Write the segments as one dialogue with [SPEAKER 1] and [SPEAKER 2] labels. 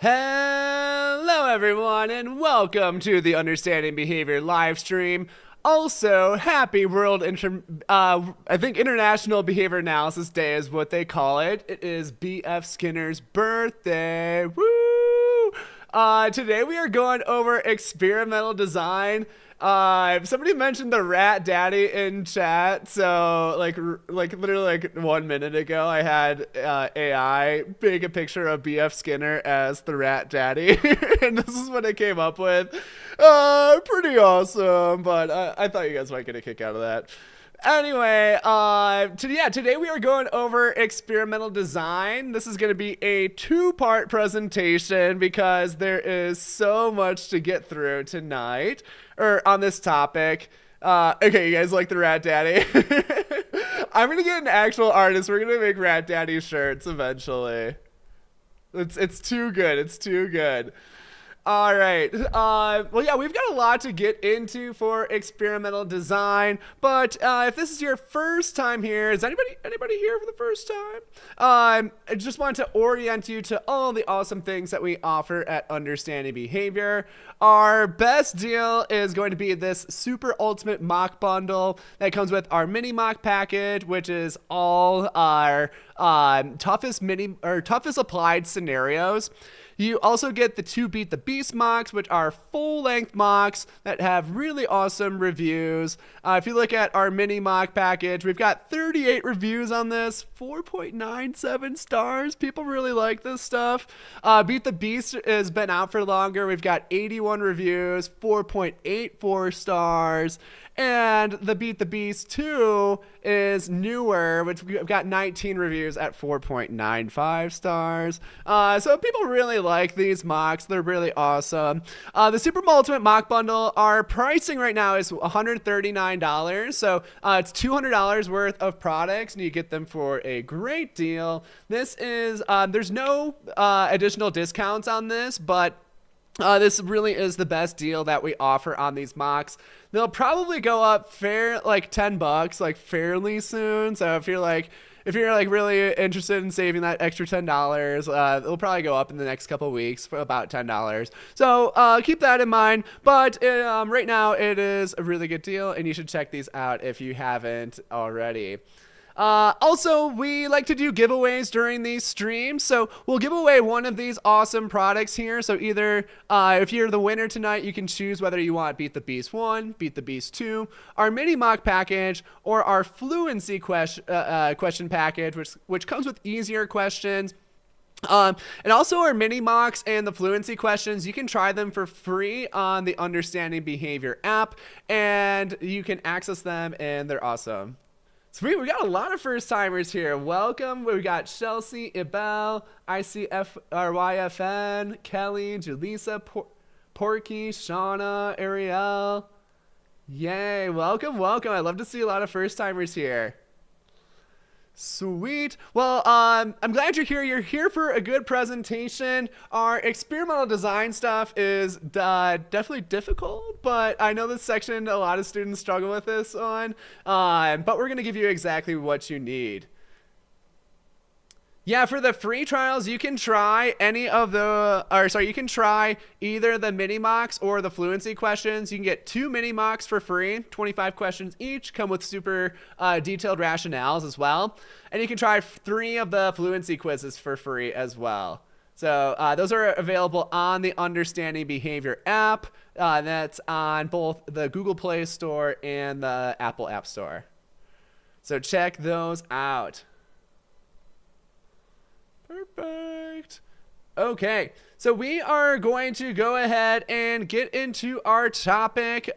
[SPEAKER 1] Hello everyone and welcome to the Understanding Behavior live stream. Also, happy I think International Behavior Analysis Day is what they call it. It is B.F. Skinner's birthday. Woo! Today we are going over experimental design. Somebody mentioned the rat daddy in chat, so like literally like 1 minute ago, I had AI make a picture of B.F. Skinner as the rat daddy, and this is what I came up with. Pretty awesome, but I thought you guys might get a kick out of that. Anyway, today we are going over experimental design. This is going to be a two-part presentation because there is so much to get through tonight, or on this topic. Okay, you guys like the Rat Daddy? I'm going to get an actual artist. We're going to make Rat Daddy shirts eventually. It's too good. It's too good. All right. Well, yeah, we've got a lot to get into for experimental design. But if this is your first time here, is anybody here for the first time? I just want to orient you to all the awesome things that we offer at Understanding Behavior. Our best deal is going to be this super ultimate mock bundle that comes with our mini mock package, which is all our toughest applied scenarios. You also get the 2 Beat the Beast mocks, which are full-length mocks that have really awesome reviews. If you look at our mini mock package, we've got 38 reviews on this, 4.97 stars. People really like this stuff. Beat the Beast has been out for longer. We've got 81 reviews, 4.84 stars. And the Beat the Beast 2 is newer, which we've got 19 reviews at 4.95 stars. So people really like these mocks. They're really awesome. The Super Ultimate Mock Bundle, our pricing right now is $139. So it's $200 worth of products, and you get them for a great deal. This is, there's no additional discounts on this, but this really is the best deal that we offer on these mocks. They'll probably go up like $10 like fairly soon. So if you're like really interested in saving that extra $10, it'll probably go up in the next couple weeks for about $10. So keep that in mind. But right now it is a really good deal, and you should check these out if you haven't already. Also, we like to do giveaways during these streams, so we'll give away one of these awesome products here. So either if you're the winner tonight, you can choose whether you want Beat the Beast 1, Beat the Beast 2, our mini mock package, or our fluency question package, which comes with easier questions. And also our mini mocks and the fluency questions, you can try them for free on the Understanding Behavior app, and you can access them, and they're awesome. Sweet, we got a lot of first timers here. Welcome. We got Chelsea, Ibel, ICFRYFN, Kelly, Julissa, Porky, Shauna, Ariel. Yay, welcome. I'd love to see a lot of first timers here. Sweet. Well, I'm glad you're here. You're here for a good presentation. Our experimental design stuff is definitely difficult, but I know this section a lot of students struggle with this one. But we're going to give you exactly what you need. Yeah, for the free trials, you can try you can try either the mini mocks or the fluency questions. You can get 2 mini mocks for free, 25 questions each, come with super detailed rationales as well. And you can try 3 of the fluency quizzes for free as well. So those are available on the Understanding Behavior app. That's on both the Google Play Store and the Apple App Store. So check those out. Perfect. Okay, so we are going to go ahead and get into our topic,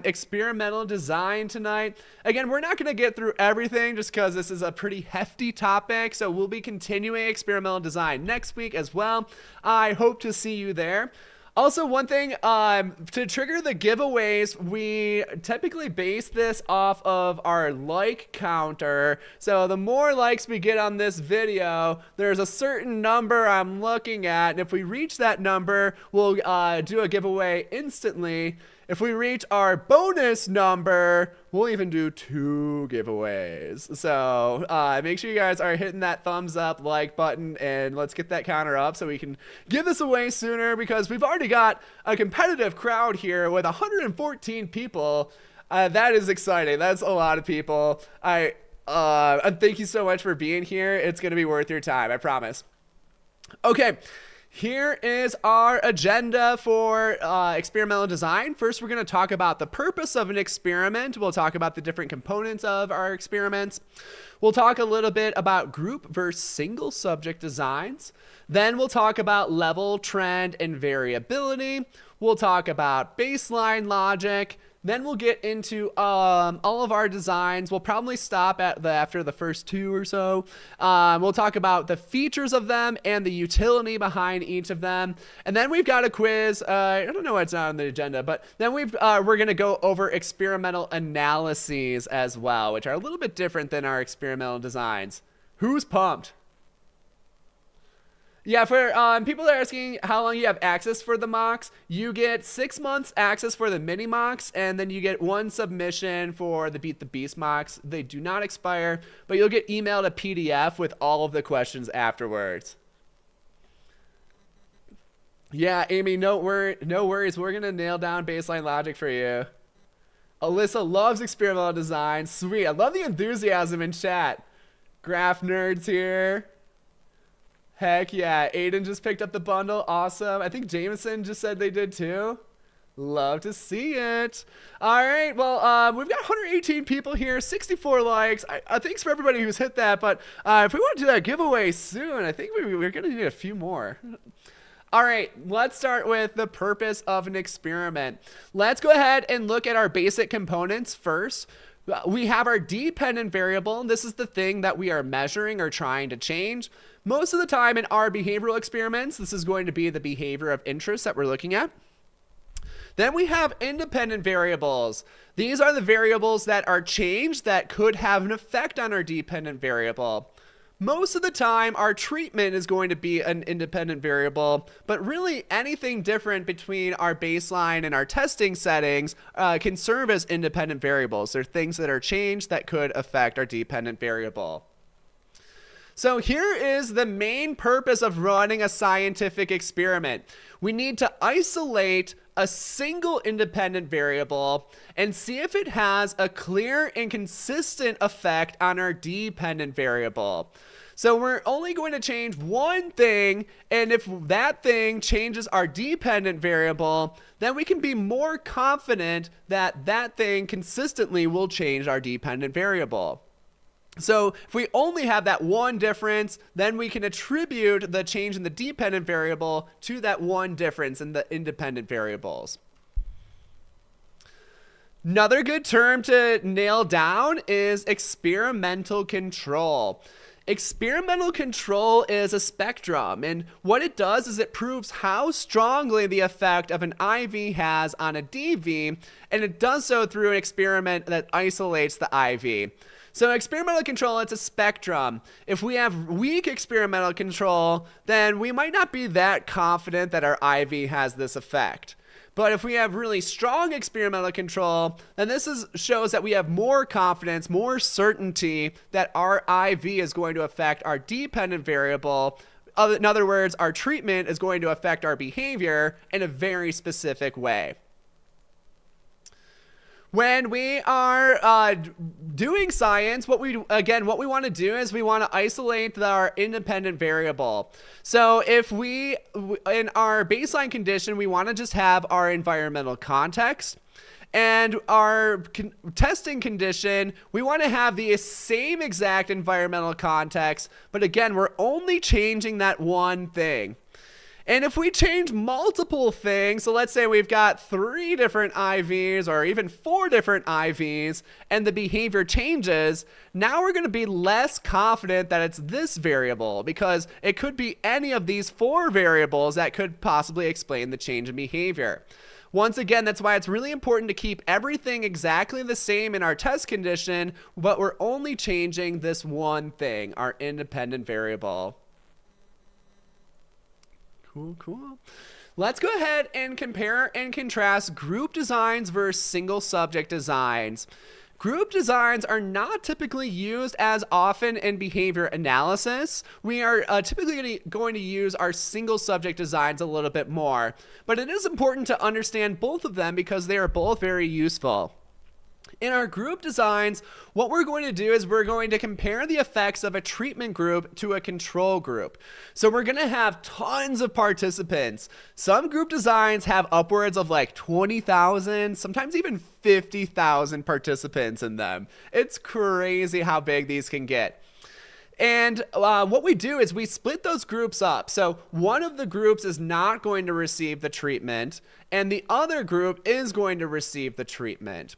[SPEAKER 1] experimental design tonight. Again, we're not going to get through everything just because this is a pretty hefty topic, so we'll be continuing experimental design next week as well. I hope to see you there. Also, one thing, to trigger the giveaways, we typically base this off of our like counter. So the more likes we get on this video, there's a certain number I'm looking at. And if we reach that number, we'll do a giveaway instantly. If we reach our bonus number, we'll even do 2 giveaways. So make sure you guys are hitting that thumbs up, like button, and let's get that counter up so we can give this away sooner, because we've already got a competitive crowd here with 114 people. That is exciting. That's a lot of people. And thank you so much for being here. It's going to be worth your time, I promise. Okay. Here is our agenda for experimental design. First, we're going to talk about the purpose of an experiment. We'll talk about the different components of our experiments. We'll talk a little bit about group versus single subject designs. Then we'll talk about level, trend, and variability. We'll talk about baseline logic. Then we'll get into all of our designs. We'll probably stop at after the first 2 or so. We'll talk about the features of them and the utility behind each of them. And then we've got a quiz. I don't know what's not on the agenda, but then we're going to go over experimental analyses as well, which are a little bit different than our experimental designs. Who's pumped? Yeah, for people that are asking how long you have access for the mocks, you get 6 months access for the mini mocks, and then you get 1 submission for the Beat the Beast mocks. They do not expire, but you'll get emailed a PDF with all of the questions afterwards. Yeah, Amy, no worries. We're going to nail down baseline logic for you. Alyssa loves experimental design. Sweet. I love the enthusiasm in chat. Graph nerds here. Heck yeah, Aiden just picked up the bundle. Awesome. I think Jameson just said they did too. Love to see it. All right, well, we've got 118 people here, 64 likes. Thanks for everybody who's hit that, but if we want to do that giveaway soon, I think we're going to need a few more. All right, let's start with the purpose of an experiment. Let's go ahead and look at our basic components first. We have our dependent variable. This is the thing that we are measuring or trying to change. Most of the time in our behavioral experiments, this is going to be the behavior of interest that we're looking at. Then we have independent variables. These are the variables that are changed that could have an effect on our dependent variable. Most of the time, our treatment is going to be an independent variable, but really anything different between our baseline and our testing settings can serve as independent variables. They're things that are changed that could affect our dependent variable. So here is the main purpose of running a scientific experiment. We need to isolate a single independent variable and see if it has a clear and consistent effect on our dependent variable. So we're only going to change one thing, and if that thing changes our dependent variable, then we can be more confident that that thing consistently will change our dependent variable. So if we only have that one difference, then we can attribute the change in the dependent variable to that one difference in the independent variables. Another good term to nail down is experimental control. Experimental control is a spectrum, and what it does is it proves how strongly the effect of an IV has on a DV, and it does so through an experiment that isolates the IV. So experimental control, it's a spectrum. If we have weak experimental control, then we might not be that confident that our IV has this effect. But if we have really strong experimental control, then this shows that we have more confidence, more certainty that our IV is going to affect our dependent variable. In other words, our treatment is going to affect our behavior in a very specific way. When we are doing science, what we want to do is we want to isolate our independent variable. So if we, in our baseline condition, we want to just have our environmental context. And our testing condition, we want to have the same exact environmental context. But again, we're only changing that one thing. And if we change multiple things, so let's say we've got 3 different IVs or even 4 different IVs and the behavior changes, now we're going to be less confident that it's this variable because it could be any of these 4 variables that could possibly explain the change in behavior. Once again, that's why it's really important to keep everything exactly the same in our test condition, but we're only changing this one thing, our independent variable. Cool. Let's go ahead and compare and contrast group designs versus single subject designs. Group designs are not typically used as often in behavior analysis. We are typically going to use our single subject designs a little bit more, but it is important to understand both of them because they are both very useful. In our group designs, what we're going to do is we're going to compare the effects of a treatment group to a control group. So we're going to have tons of participants. Some group designs have upwards of like 20,000, sometimes even 50,000 participants in them. It's crazy how big these can get. And what we do is we split those groups up. So one of the groups is not going to receive the treatment, and the other group is going to receive the treatment.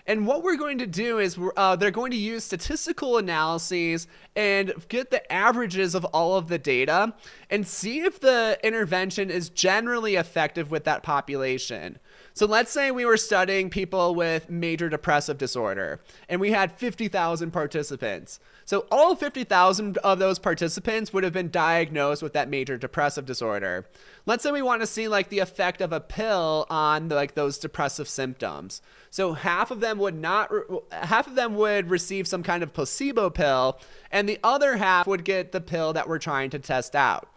[SPEAKER 1] And what we're going to do is they're going to use statistical analyses and get the averages of all of the data and see if the intervention is generally effective with that population. So let's say we were studying people with major depressive disorder and we had 50,000 participants. So all 50,000 of those participants would have been diagnosed with that major depressive disorder. Let's say we want to see like the effect of a pill on like those depressive symptoms. So half of them would receive some kind of placebo pill, and the other half would get the pill that we're trying to test out.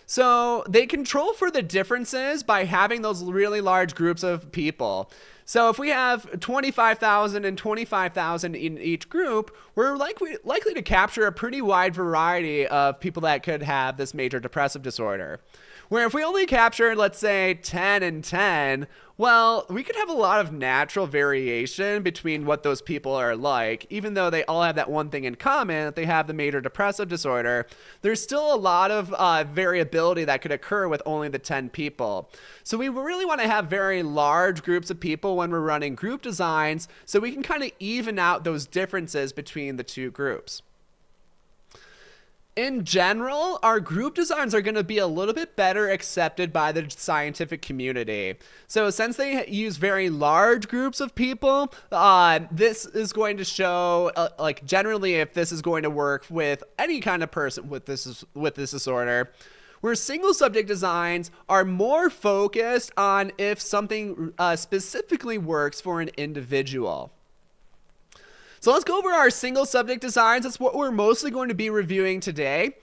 [SPEAKER 1] So they control for the differences by having those really large groups of people. So if we have 25,000 and 25,000 in each group, we're likely to capture a pretty wide variety of people that could have this major depressive disorder. Where if we only capture, let's say, 10 and 10, well, we could have a lot of natural variation between what those people are like. Even though they all have that one thing in common, that they have the major depressive disorder, there's still a lot of variability that could occur with only the 10 people. So we really want to have very large groups of people when we're running group designs so we can kind of even out those differences between the two groups. In general, our group designs are going to be a little bit better accepted by the scientific community. So since they use very large groups of people, this is going to show, like generally if this is going to work with any kind of person with this disorder. Where single subject designs are more focused on if something specifically works for an individual. So let's go over our single subject designs. That's what we're mostly going to be reviewing today.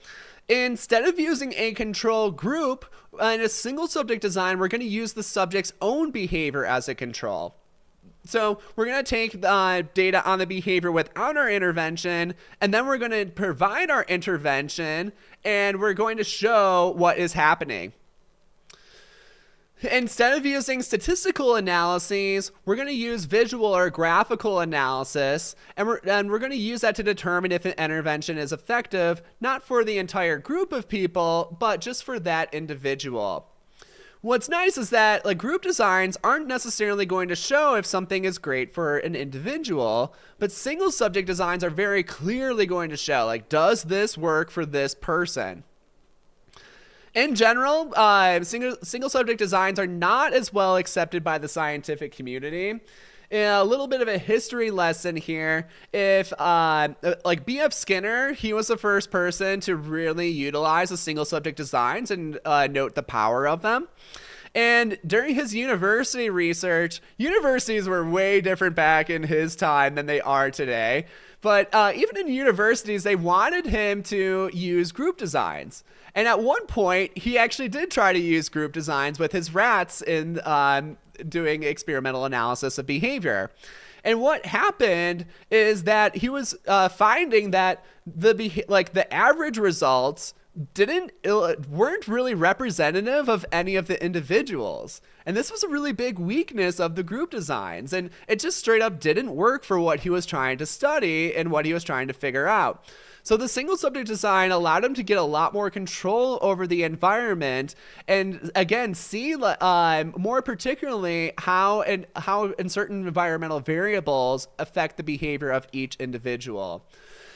[SPEAKER 1] Instead of using a control group in a single subject design, we're going to use the subject's own behavior as a control. So we're going to take the data on the behavior without our intervention, and then we're going to provide our intervention, and we're going to show what is happening. Instead of using statistical analyses, we're going to use visual or graphical analysis, and we're going to use that to determine if an intervention is effective, not for the entire group of people, but just for that individual. What's nice is that like group designs aren't necessarily going to show if something is great for an individual, but single subject designs are very clearly going to show, like, does this work for this person? In general, single subject designs are not as well accepted by the scientific community. A little bit of a history lesson here. If like B.F. Skinner, he was the first person to really utilize the single subject designs and note the power of them. And during his university research, universities were way different back in his time than they are today. But even in universities, they wanted him to use group designs. And at one point, he actually did try to use group designs with his rats in doing experimental analysis of behavior. And what happened is that he was finding that the average results weren't really representative of any of the individuals. And this was a really big weakness of the group designs. And it just straight up didn't work for what he was trying to study and what he was trying to figure out. So the single subject design allowed him to get a lot more control over the environment and, again, see more particularly how certain environmental variables affect the behavior of each individual.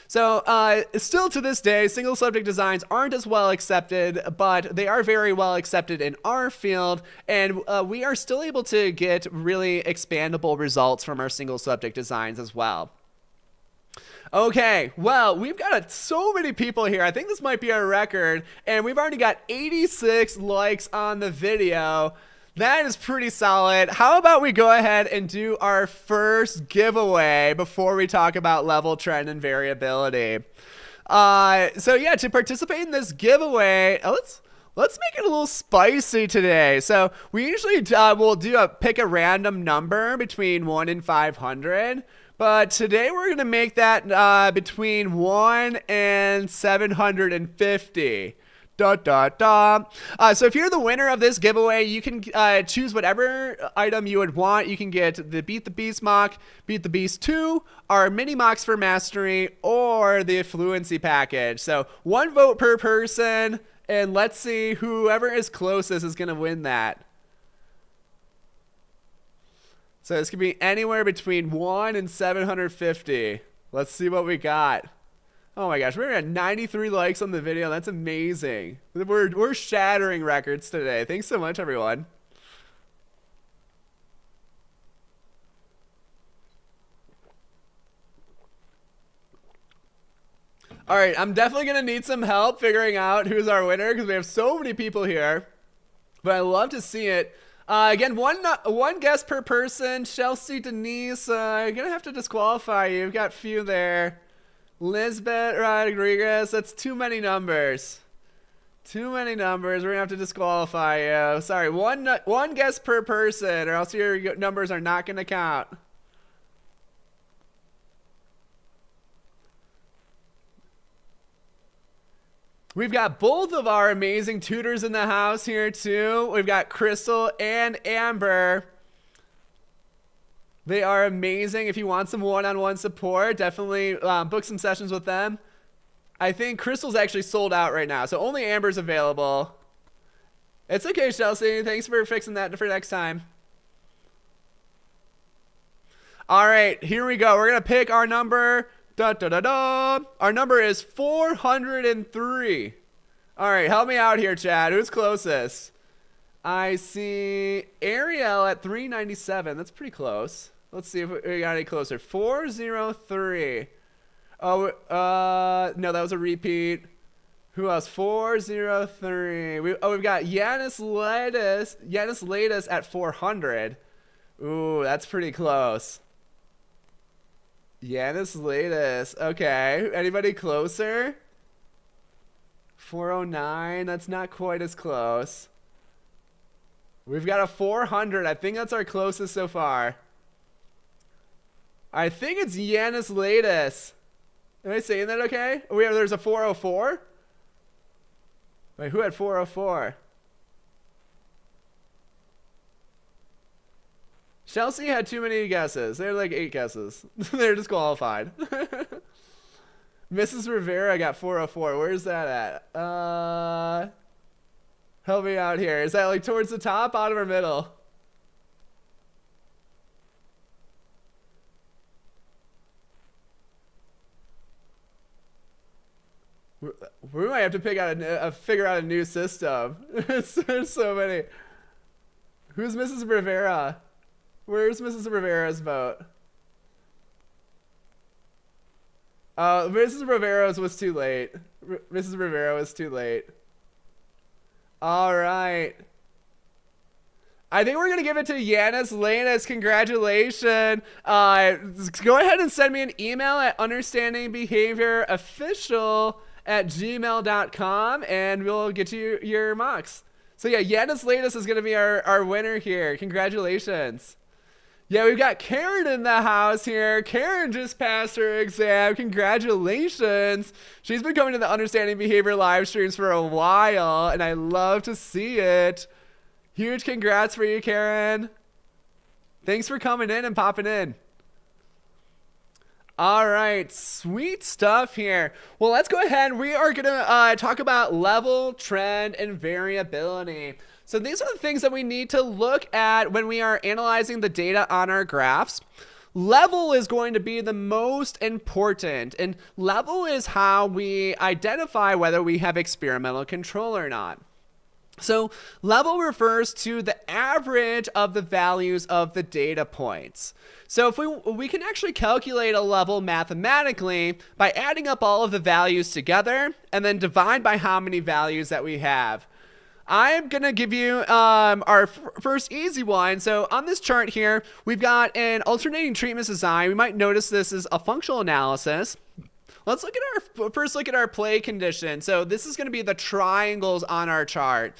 [SPEAKER 1] So still to this day, single subject designs aren't as well accepted, but they are very well accepted in our field, and we are still able to get really expandable results from our single subject designs as well. Okay, well, we've got so many people here. I think this might be our record, and we've already got 86 likes on the video. That is pretty solid. How about we go ahead and do our first giveaway before we talk about level, trend, and variability. So yeah, to participate in this giveaway, let's make it a little spicy today. So we usually will pick a random number between 1 and 500. But today we're going to make that between 1 and 750. So if you're the winner of this giveaway, you can choose whatever item you would want. You can get the Beat the Beast mock, Beat the Beast 2, our mini mocks for mastery, or the Fluency package. So 1 vote per person, and let's see whoever is closest is going to win that. So this could be anywhere between 1 and 750. Let's see what we got. Oh my gosh, we're at 93 likes on the video. That's amazing. We're shattering records today. Thanks so much, everyone. All right, I'm definitely going to need some help figuring out who's our winner because we have so many people here. But I love to see it. Again, one guess per person. Chelsea, Denise, I'm going to have to disqualify you. We've got a few there. Lisbeth Rodriguez, that's too many numbers. Too many numbers. We're going to have to disqualify you. Sorry, one guess per person or else your numbers are not going to count. We've got both of our amazing tutors in the house here too. We've got Crystal and Amber. They are amazing. If you want some one-on-one support, definitely book some sessions with them. I think Crystal's actually sold out right now, so only Amber's available. It's okay, Chelsea. Thanks for fixing that for next time. All right, here we go. We're going to pick our number. Our number is 403. All right, help me out here, Chad. Who's closest? I see Ariel at 397. That's pretty close. Let's see if we got any closer. 403. Oh, no, that was a repeat. Who else? 403. We've got Yanis Latest at 400. Ooh, that's pretty close. Yanis Latest. Okay. Anybody closer? 409. That's not quite as close. We've got a 400. I think that's our closest so far. I think it's Yanis Latest. Am I saying that okay? There's a 404? Wait, who had 404? Chelsea had too many guesses. They had like 8 guesses. They're disqualified. Mrs. Rivera got 404. Where's that at? Help me out here. Is that like towards the top, bottom, or middle? We might have to figure out a new system. There's so many. Who's Mrs. Rivera? Where's Mrs. Rivera's vote? Mrs. Rivera's was too late. Mrs. Rivera was too late. All right. I think we're going to give it to Yanis Latest. Congratulations. Go ahead and send me an email at understandingbehaviorofficial@gmail.com and we'll get you your mocks. So yeah, Yanis Latest is going to be our winner here. Congratulations. Yeah, we've got Karen in the house here. Karen just passed her exam. Congratulations. She's been coming to the Understanding Behavior live streams for a while, and I love to see it. Huge congrats for you, Karen. Thanks for coming in and popping in. All right, sweet stuff here. Well, let's go ahead. We are going to talk about level, trend, and variability. So these are the things that we need to look at when we are analyzing the data on our graphs. Level is going to be the most important, and level is how we identify whether we have experimental control or not. So level refers to the average of the values of the data points. So if we can actually calculate a level mathematically by adding up all of the values together and then divide by how many values that we have. I'm going to give you our first easy one. So on this chart here, we've got an alternating treatments design. We might notice this is a functional analysis. Let's look at our play condition. So this is going to be the triangles on our chart.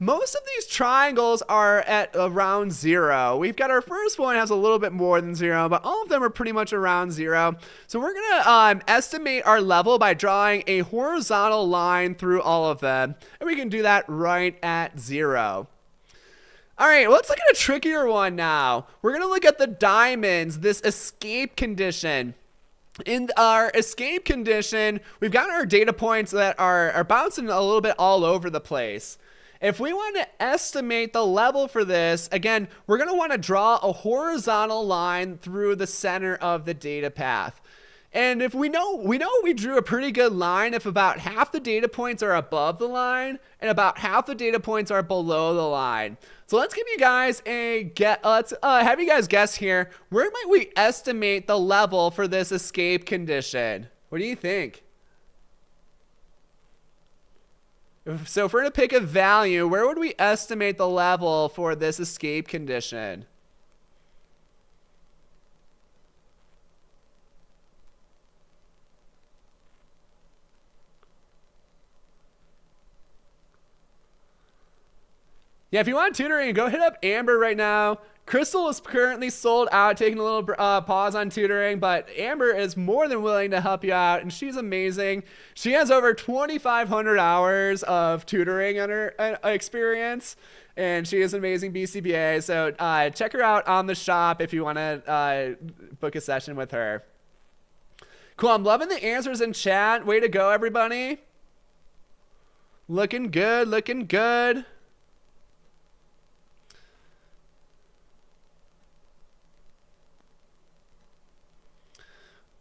[SPEAKER 1] Most of these triangles are at around 0. We've got our first one has a little bit more than 0, but all of them are pretty much around 0. So we're going to estimate our level by drawing a horizontal line through all of them. And we can do that right at 0. All right, let's look at a trickier one now. We're going to look at the diamonds, this escape condition. In our escape condition, we've got our data points that are bouncing a little bit all over the place. If we want to estimate the level for this, again, we're going to want to draw a horizontal line through the center of the data path. And if we drew a pretty good line if about half the data points are above the line and about half the data points are below the line. So let's give you guys a guess. Let's have you guys guess here. Where might we estimate the level for this escape condition? What do you think? So if we're going to pick a value, where would we estimate the level for this escape condition? Yeah, if you want tutoring, go hit up Amber right now. Crystal is currently sold out, taking a little pause on tutoring, but Amber is more than willing to help you out, and she's amazing. She has over 2,500 hours of tutoring on her experience, and she is an amazing BCBA. So check her out on the shop if you want to book a session with her. Cool, I'm loving the answers in chat. Way to go, everybody. Looking good, looking good.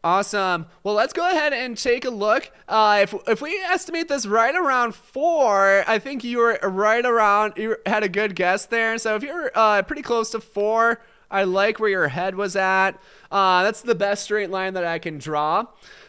[SPEAKER 1] Awesome. Well, let's go ahead and take a look. If we estimate this right around 4, I think you were right around, you had a good guess there. So if you're pretty close to 4, I like where your head was at. That's the best straight line that I can draw.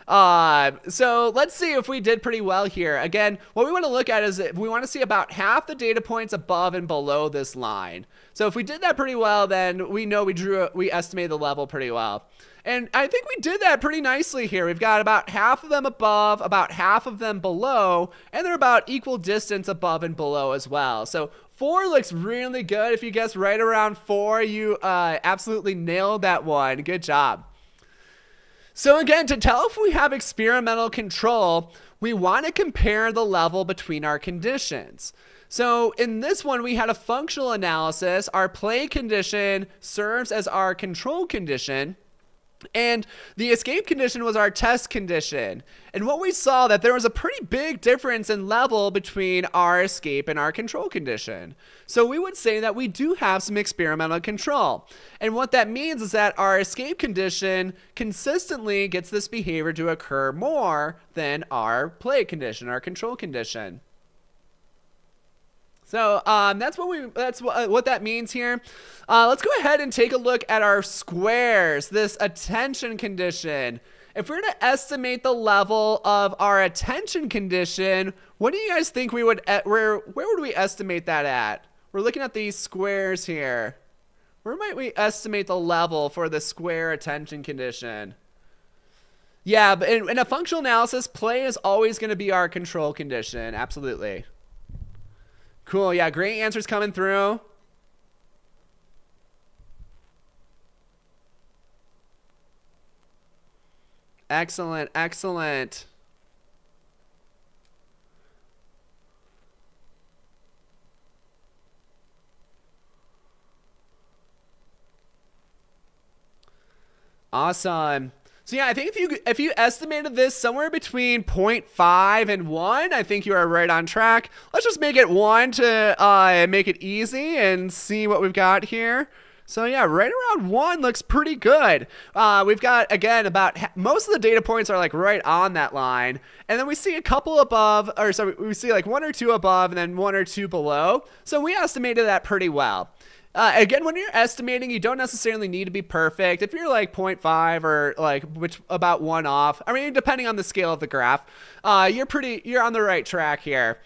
[SPEAKER 1] So let's see if we did pretty well here. Again, what we want to look at is we want to see about half the data points above and below this line. So if we did that pretty well, then we know we estimated the level pretty well. And I think we did that pretty nicely here. We've got about half of them above, about half of them below, and they're about equal distance above and below as well. So 4 looks really good. If you guessed right around 4, you absolutely nailed that one. Good job. So again, to tell if we have experimental control, we want to compare the level between our conditions. So in this one, we had a functional analysis. Our play condition serves as our control condition. And the escape condition was our test condition. And what we saw that there was a pretty big difference in level between our escape and our control condition. So we would say that we do have some experimental control. And what that means is that our escape condition consistently gets this behavior to occur more than our play condition, our control condition. So that's what that means here. Let's go ahead and take a look at our squares, this attention condition. If we're going to estimate the level of our attention condition, what do you guys think we would, where would we estimate that at? We're looking at these squares here. Where might we estimate the level for the square attention condition? Yeah, but in a functional analysis, play is always going to be our control condition. Absolutely. Cool. Yeah, great answers coming through. Excellent, excellent. Awesome. So yeah, I think if you estimated this somewhere between 0.5 and 1, I think you are right on track. Let's just make it 1 to make it easy and see what we've got here. So yeah, right around 1 looks pretty good. We've got, again, most of the data points are like right on that line. And then we see a couple above, or so we see like 1 or 2 above and then 1 or 2 below. So we estimated that pretty well. Again, when you're estimating, you don't necessarily need to be perfect. If you're like 0.5 or like about 1 off, I mean, depending on the scale of the graph, you're on the right track here.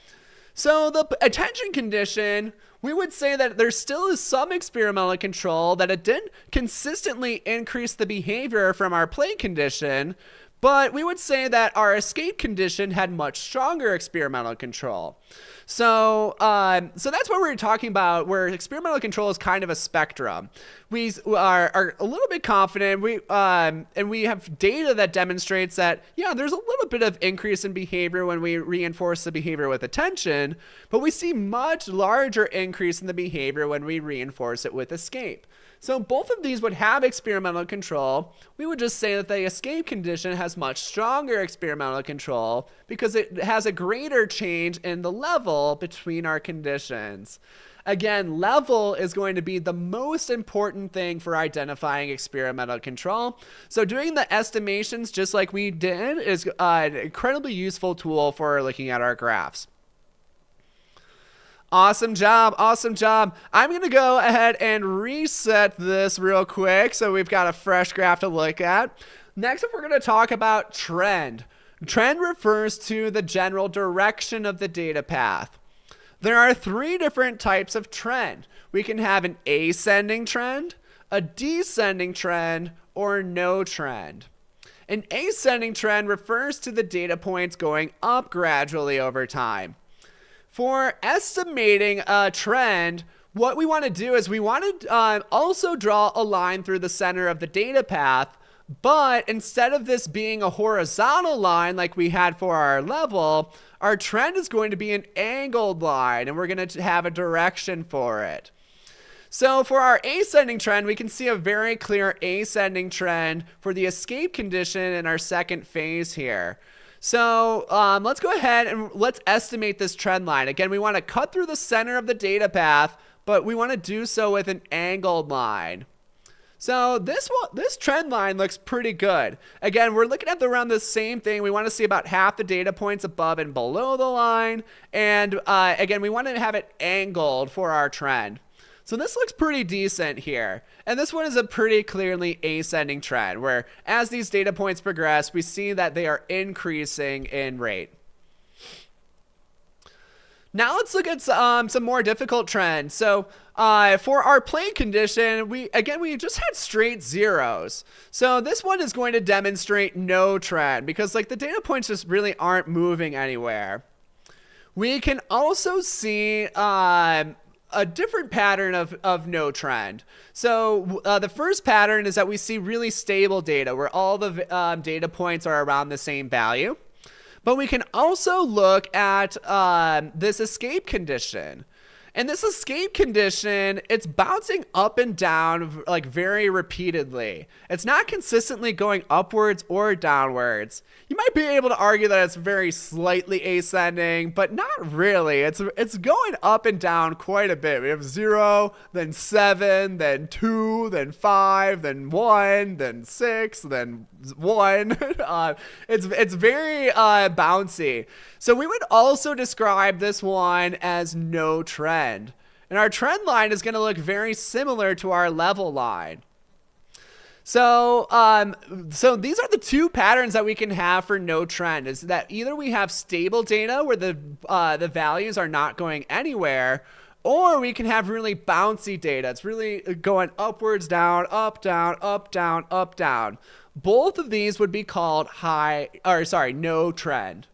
[SPEAKER 1] So the attention condition, we would say that there still is some experimental control, that it didn't consistently increase the behavior from our play condition, but we would say that our escape condition had much stronger experimental control. So that's what we're talking about, where experimental control is kind of a spectrum. We are a little bit confident, and we have data that demonstrates that, yeah, there's a little bit of increase in behavior when we reinforce the behavior with attention, but we see much larger increase in the behavior when we reinforce it with escape. So both of these would have experimental control. We would just say that the escape condition has much stronger experimental control because it has a greater change in the level between our conditions. Again, level is going to be the most important thing for identifying experimental control. So doing the estimations just like we did is an incredibly useful tool for looking at our graphs. Awesome job. Awesome job. I'm going to go ahead and reset this real quick so we've got a fresh graph to look at. Next up, we're going to talk about trend. Trend refers to the general direction of the data path. There are 3 different types of trend. We can have an ascending trend, a descending trend, or no trend. An ascending trend refers to the data points going up gradually over time. For estimating a trend, what we want to do is we want to also draw a line through the center of the data path, but instead of this being a horizontal line like we had for our level, our trend is going to be an angled line, and we're going to have a direction for it. So for our ascending trend, we can see a very clear ascending trend for the escape condition in our second phase here. So let's go ahead and let's estimate this trend line. Again, we want to cut through the center of the data path, but we want to do so with an angled line. So this trend line looks pretty good. Again, we're looking at around the same thing. We want to see about half the data points above and below the line. And again, we want to have it angled for our trend. So this looks pretty decent here. And this one is a pretty clearly ascending trend, where as these data points progress, we see that they are increasing in rate. Now let's look at some more difficult trends. So for our play condition, we just had straight zeros. So this one is going to demonstrate no trend because like the data points just really aren't moving anywhere. We can also see a different pattern of no trend. So the first pattern is that we see really stable data where all the data points are around the same value. But we can also look at this escape condition. And this escape condition, it's bouncing up and down like very repeatedly. It's not consistently going upwards or downwards. You might be able to argue that it's very slightly ascending, but not really. It's going up and down quite a bit. We have 0, then 7, then 2, then 5, then 1, then 6, then 1. It's very bouncy. So we would also describe this one as no trend. And our trend line is going to look very similar to our level line. So these are the 2 patterns that we can have for no trend, is that either we have stable data where the values are not going anywhere, or we can have really bouncy data. It's really going upwards, down, up, down, up, down, up, down. Both of these would be called no trend.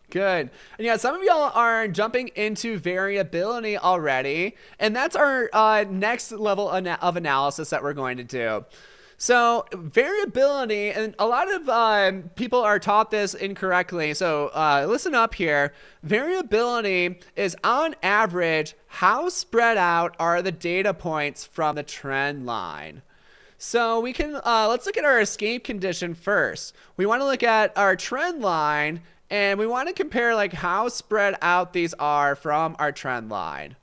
[SPEAKER 1] Good. And yeah, some of y'all are jumping into variability already, and that's our next level of analysis that we're going to do. So variability, and a lot of people are taught this incorrectly, so listen up here. Variability is on average how spread out are the data points from the trend line. So we can let's look at our escape condition first. We want to look at our trend line, and we want to compare like how spread out these are from our trend line.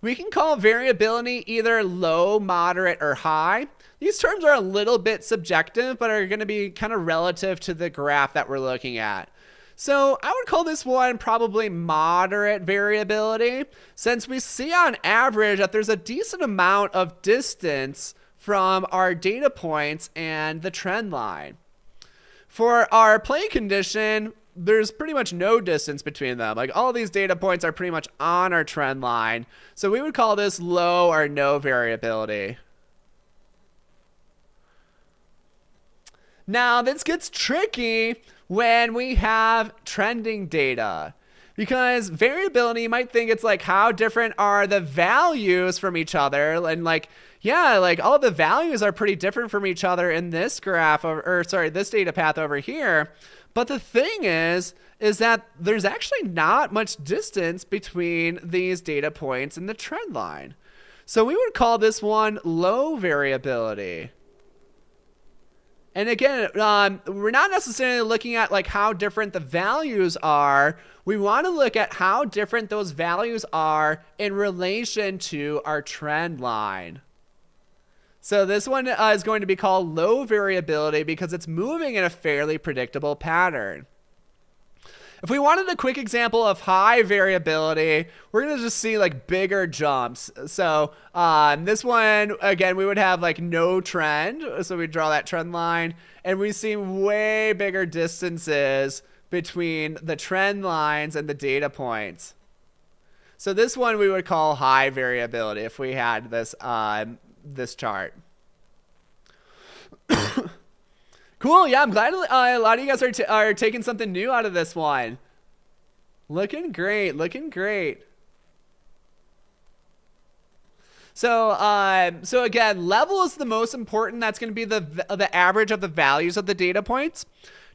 [SPEAKER 1] We can call variability either low, moderate, or high. These terms are a little bit subjective, but are going to be kind of relative to the graph that we're looking at. So I would call this one probably moderate variability, since we see on average that there's a decent amount of distance from our data points and the trend line. For our play condition, there's pretty much no distance between them. Like all these data points are pretty much on our trend line. So we would call this low or no variability. Now this gets tricky when we have trending data, because variability, you might think it's like how different are the values from each other, and like, yeah, like all the values are pretty different from each other in this graph, or sorry, this data path over here. But the thing is that there's actually not much distance between these data points and the trend line. So we would call this one low variability. And again, we're not necessarily looking at like how different the values are. We want to look at how different those values are in relation to our trend line. So this one is going to be called low variability because it's moving in a fairly predictable pattern. If we wanted a quick example of high variability, we're going to just see like bigger jumps. So this one, again, we would have like no trend. So we draw that trend line and we see way bigger distances between the trend lines and the data points. So this one we would call high variability if we had this, this chart. Cool. Yeah, I'm glad a lot of you guys are taking something new out of this one. Looking great. Looking great. So again, level is the most important. That's going to be the average of the values of the data points.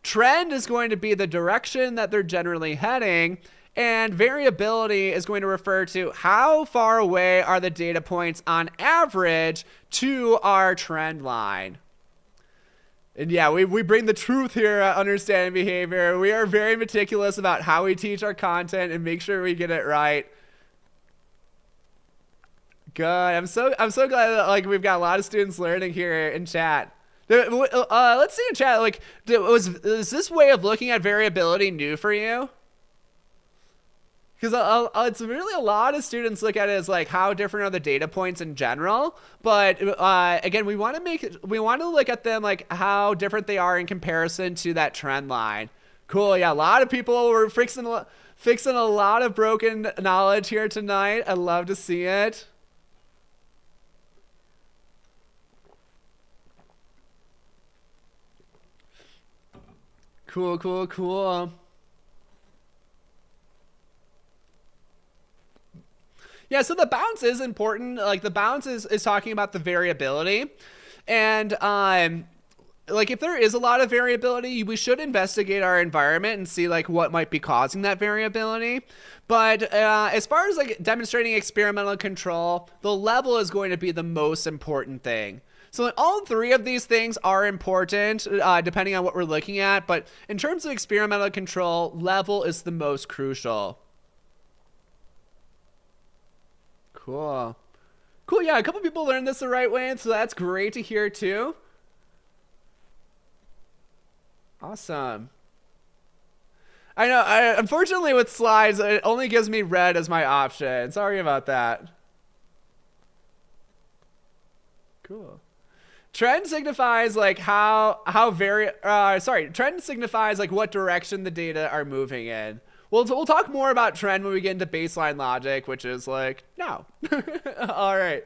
[SPEAKER 1] Trend is going to be the direction that they're generally heading. And variability is going to refer to how far away are the data points on average to our trend line. And yeah, we bring the truth here at Understanding Behavior. We are very meticulous about how we teach our content and make sure we get it right. Good. I'm so glad that like we've got a lot of students learning here in chat. Let's see in chat, like is this way of looking at variability new for you? Because it's really a lot of students look at it as like how different are the data points in general, but again, we want to look at them like how different they are in comparison to that trend line. Cool, yeah, a lot of people were fixing a lot of broken knowledge here tonight. I love to see it. Cool, cool, cool. Yeah, so the bounce is important. Like the bounce is talking about the variability. And like if there is a lot of variability, we should investigate our environment and see like what might be causing that variability. But as far as like demonstrating experimental control, the level is going to be the most important thing. So all three of these things are important depending on what we're looking at. But in terms of experimental control, level is the most crucial. Cool. Cool, yeah, a couple people learned this the right way, so that's great to hear too. Awesome. I know, unfortunately with slides, it only gives me red as my option. Sorry about that. Cool. Trend signifies like trend signifies like what direction the data are moving in. We'll talk more about trend when we get into baseline logic, which is like, no. All right.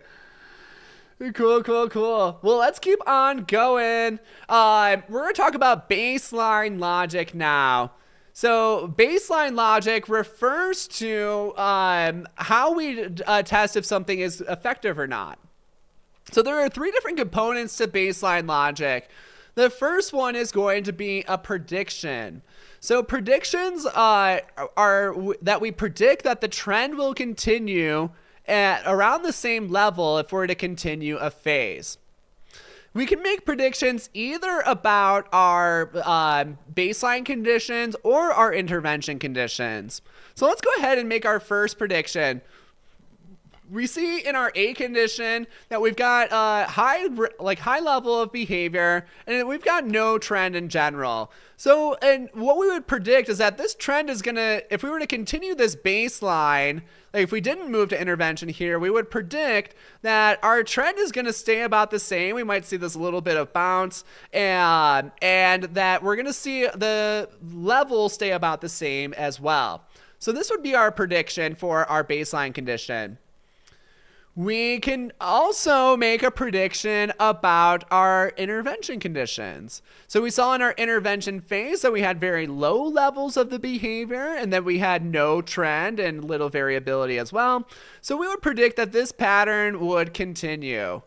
[SPEAKER 1] Cool, cool, cool. Well, let's keep on going. We're going to talk about baseline logic now. So baseline logic refers to how we test if something is effective or not. So there are three different components to baseline logic. The first one is going to be a prediction. So predictions are that we predict that the trend will continue at around the same level if we're to continue a phase. We can make predictions either about our baseline conditions or our intervention conditions. So let's go ahead and make our first prediction. we see in our A condition that we've got high level of behavior, and we've got no trend in general. So, and what we would predict is that this trend is gonna, if we were to continue this baseline, like if we didn't move to intervention here, we would predict that our trend is gonna stay about the same. We might see this little bit of bounce, and that we're gonna see the level stay about the same as well. So this would be our prediction for our baseline condition. We can also make a prediction about our intervention conditions. So we saw in our intervention phase that we had very low levels of the behavior, and that we had no trend and little variability as well. So we would predict that this pattern would continue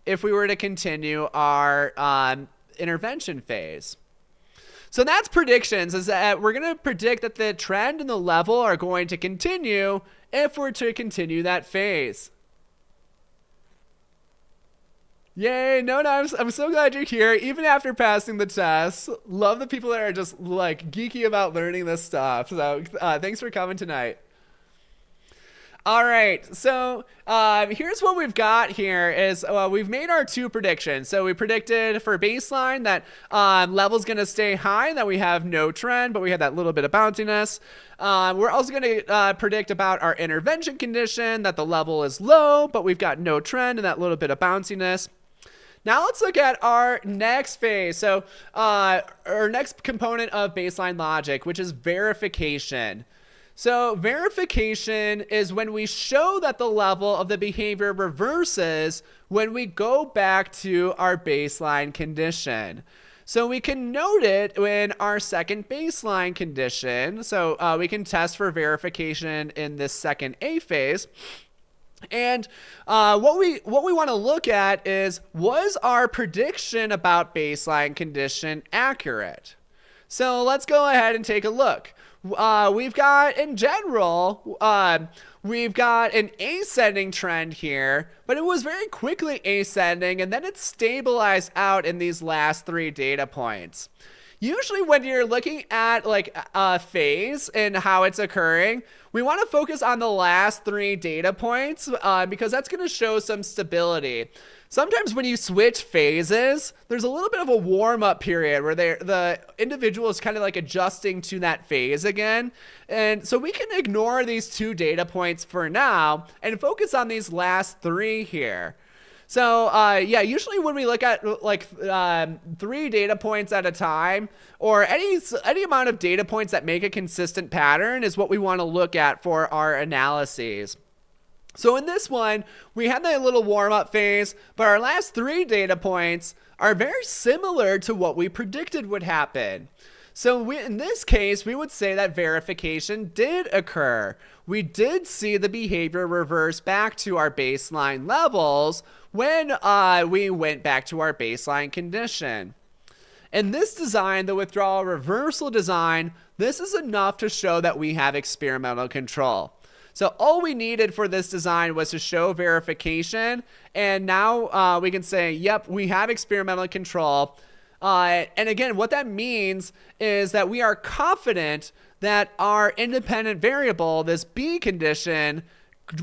[SPEAKER 1] if we were to continue our intervention phase. So that's predictions, is that we're going to predict that the trend and the level are going to continue if we're to continue that phase. Yay, no, I'm so glad you're here, even after passing the test. Love the people that are just like geeky about learning this stuff. So thanks for coming tonight. All right, so here's what we've got here is we've made our two predictions. So we predicted for baseline that level's going to stay high, that we have no trend, but we have that little bit of bounciness. We're also going to predict about our intervention condition, that the level is low, but we've got no trend and that little bit of bounciness. Now let's look at our next phase. So our next component of baseline logic, which is verification. So verification is when we show that the level of the behavior reverses when we go back to our baseline condition. So we can note it in our second baseline condition. So we can test for verification in this second A phase. And what we want to look at is, was our prediction about baseline condition accurate? So let's go ahead and take a look. We've got, in general, we've got an ascending trend here, but it was very quickly ascending, and then it stabilized out in these last three data points. Usually when you're looking at like a phase and how it's occurring, we want to focus on the last three data points because that's going to show some stability. Sometimes when you switch phases, there's a little bit of a warm-up period where the individual is kind of like adjusting to that phase again. And so we can ignore these two data points for now and focus on these last three here. So yeah, usually when we look at like three data points at a time, or any amount of data points that make a consistent pattern, is what we want to look at for our analyses. So in this one, we had that little warm-up phase, but our last three data points are very similar to what we predicted would happen. So in this case, we would say that verification did occur. We did see the behavior reverse back to our baseline levels when we went back to our baseline condition. In this design, the withdrawal reversal design, this is enough to show that we have experimental control. So all we needed for this design was to show verification, and now we can say, yep, we have experimental control. And again, what that means is that we are confident that our independent variable, this B condition,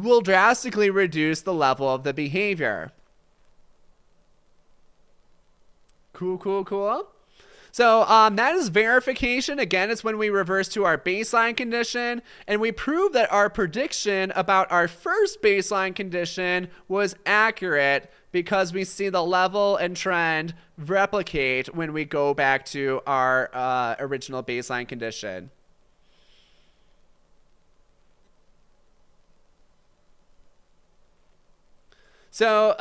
[SPEAKER 1] will drastically reduce the level of the behavior. Cool. So that is verification. Again, it's when we reverse to our baseline condition, and we prove that our prediction about our first baseline condition was accurate because we see the level and trend replicate when we go back to our original baseline condition. So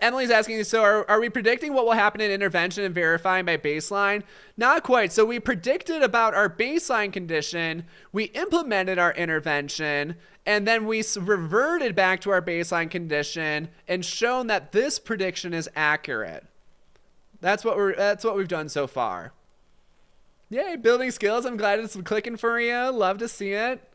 [SPEAKER 1] Emily's asking, so are we predicting what will happen in intervention and verifying by baseline? Not quite. So we predicted about our baseline condition, we implemented our intervention, and then we reverted back to our baseline condition and shown that this prediction is accurate. That's what we've done so far. Yay, building skills. I'm glad it's clicking for you. Love to see it.